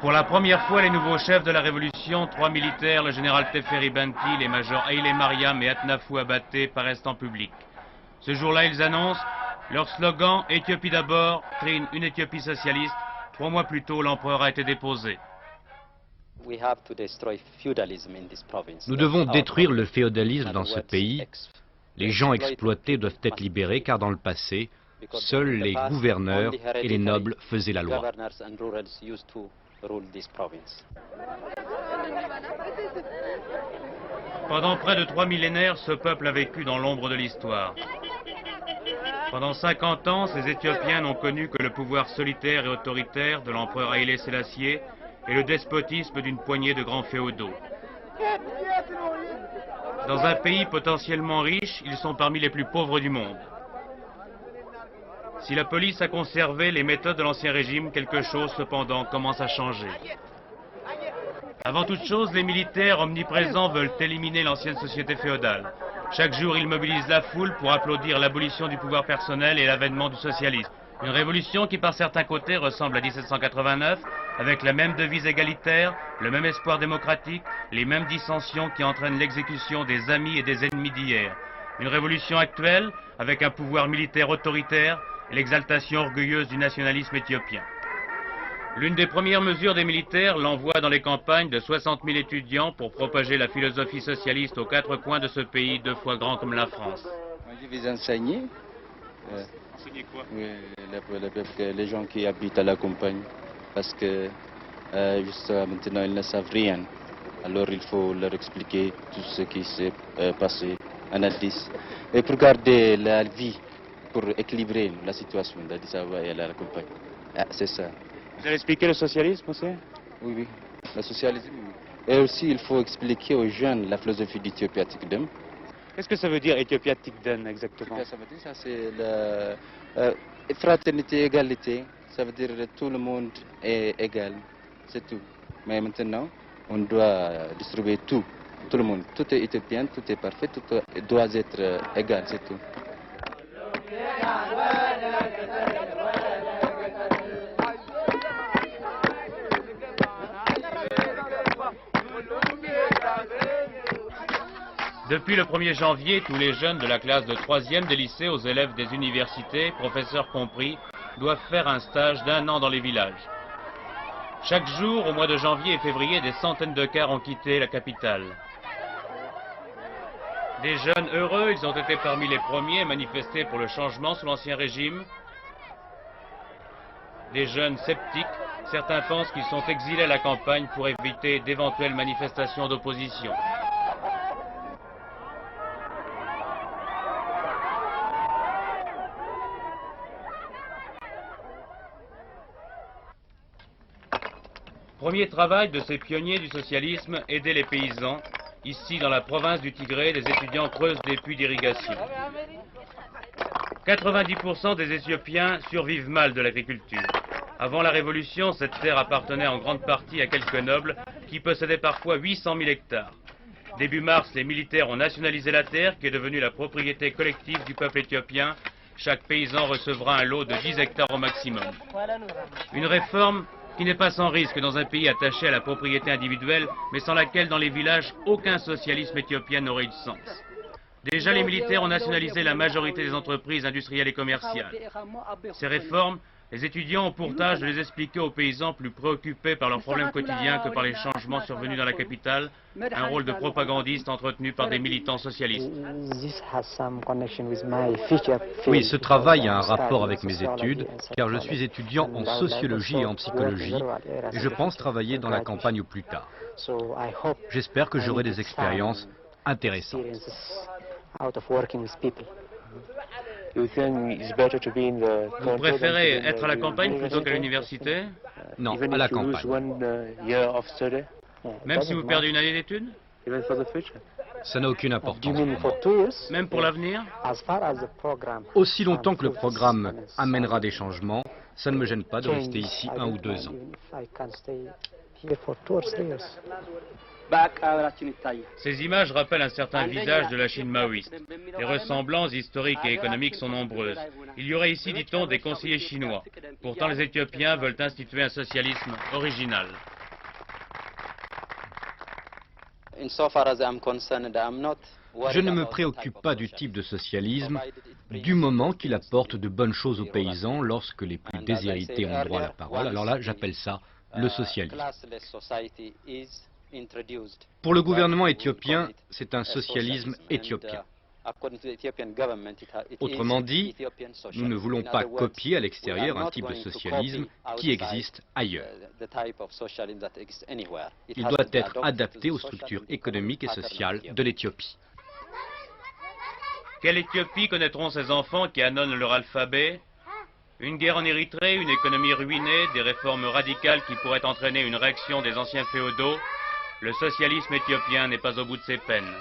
Pour la première fois, les nouveaux chefs de la révolution, 3 militaires, le général Teferi Benti, les majors Haïlé Mariam et Atnafou Abaté, paraissent en public. Ce jour-là, ils annoncent leur slogan « Éthiopie d'abord, trine une Éthiopie socialiste ». 3 mois plus tôt, l'empereur a été déposé. Nous devons détruire le féodalisme dans ce pays. Les gens exploités doivent être libérés car dans le passé, seuls les gouverneurs et les nobles faisaient la loi. Pendant près de 3 millénaires, ce peuple a vécu dans l'ombre de l'histoire. Pendant 50 ans, ces Éthiopiens n'ont connu que le pouvoir solitaire et autoritaire de l'empereur Haïlé Sélassié et le despotisme d'une poignée de grands féodaux. Dans un pays potentiellement riche, ils sont parmi les plus pauvres du monde. Si la police a conservé les méthodes de l'ancien régime, quelque chose cependant commence à changer. Avant toute chose, les militaires omniprésents veulent éliminer l'ancienne société féodale. Chaque jour, ils mobilisent la foule pour applaudir l'abolition du pouvoir personnel et l'avènement du socialisme. Une révolution qui, par certains côtés, ressemble à 1789, avec la même devise égalitaire, le même espoir démocratique, les mêmes dissensions qui entraînent l'exécution des amis et des ennemis d'hier. Une révolution actuelle, avec un pouvoir militaire autoritaire et l'exaltation orgueilleuse du nationalisme éthiopien. L'une des premières mesures des militaires, l'envoi dans les campagnes de 60 000 étudiants pour propager la philosophie socialiste aux 4 coins de ce pays 2 fois grand comme la France. Je vais enseigner. Enseigner quoi? Les gens qui habitent à la campagne, parce que jusqu'à maintenant ils ne savent rien. Alors il faut leur expliquer tout ce qui s'est passé en Addis. Et pour garder la vie, pour équilibrer la situation d'Addis Ababa et à la campagne. Ah, c'est ça. Vous allez expliquer le socialisme aussi? Oui, oui, le socialisme. Et aussi, il faut expliquer aux jeunes la philosophie d'Éthiopie Tikdem. Qu'est-ce que ça veut dire Éthiopie Tikden exactement? Ça veut dire ça, c'est la fraternité, égalité. Ça veut dire que tout le monde est égal, c'est tout. Mais maintenant, on doit distribuer tout, tout le monde. Tout est éthiopien, tout est parfait, tout doit être égal, c'est tout. Depuis le 1er janvier, tous les jeunes de la classe de 3e des lycées aux élèves des universités, professeurs compris, doivent faire un stage d'1 an dans les villages. Chaque jour, au mois de janvier et février, des centaines de cars ont quitté la capitale. Des jeunes heureux, ils ont été parmi les premiers à manifester pour le changement sous l'ancien régime. Des jeunes sceptiques, certains pensent qu'ils sont exilés à la campagne pour éviter d'éventuelles manifestations d'opposition. Premier travail de ces pionniers du socialisme, aider les paysans. Ici, dans la province du Tigré, des étudiants creusent des puits d'irrigation. 90% des Éthiopiens survivent mal de l'agriculture. Avant la Révolution, cette terre appartenait en grande partie à quelques nobles qui possédaient parfois 800 000 hectares. Début mars, les militaires ont nationalisé la terre qui est devenue la propriété collective du peuple éthiopien. Chaque paysan recevra un lot de 10 hectares au maximum. Une réforme qui n'est pas sans risque dans un pays attaché à la propriété individuelle, mais sans laquelle dans les villages, aucun socialisme éthiopien n'aurait eu de sens. Déjà, les militaires ont nationalisé la majorité des entreprises industrielles et commerciales. Ces réformes, les étudiants ont pour tâche de les expliquer aux paysans plus préoccupés par leurs problèmes quotidiens que par les changements survenus dans la capitale, un rôle de propagandiste entretenu par des militants socialistes. Oui, ce travail a un rapport avec mes études, car je suis étudiant en sociologie et en psychologie, et je pense travailler dans la campagne au plus tard. J'espère que j'aurai des expériences intéressantes. Vous préférez être à la campagne plutôt qu'à l'université? Non, à la campagne. Même si vous perdez une année d'études? Ça n'a aucune importance. Même pour l'avenir? Aussi longtemps que le programme amènera des changements, ça ne me gêne pas de rester ici 1 ou 2 ans. Ces images rappellent un certain visage de la Chine maoïste. Les ressemblances historiques et économiques sont nombreuses. Il y aurait ici, dit-on, des conseillers chinois. Pourtant, les Éthiopiens veulent instituer un socialisme original. Je ne me préoccupe pas du type de socialisme, du moment qu'il apporte de bonnes choses aux paysans lorsque les plus déshérités ont droit à la parole. Alors là, j'appelle ça le socialisme. Pour le gouvernement éthiopien, c'est un socialisme éthiopien. Autrement dit, nous ne voulons pas copier à l'extérieur un type de socialisme qui existe ailleurs. Il doit être adapté aux structures économiques et sociales de l'Éthiopie. Quelle Éthiopie connaîtront ces enfants qui annonnent leur alphabet? Une guerre en Érythrée, une économie ruinée, des réformes radicales qui pourraient entraîner une réaction des anciens féodaux? Le socialisme éthiopien n'est pas au bout de ses peines.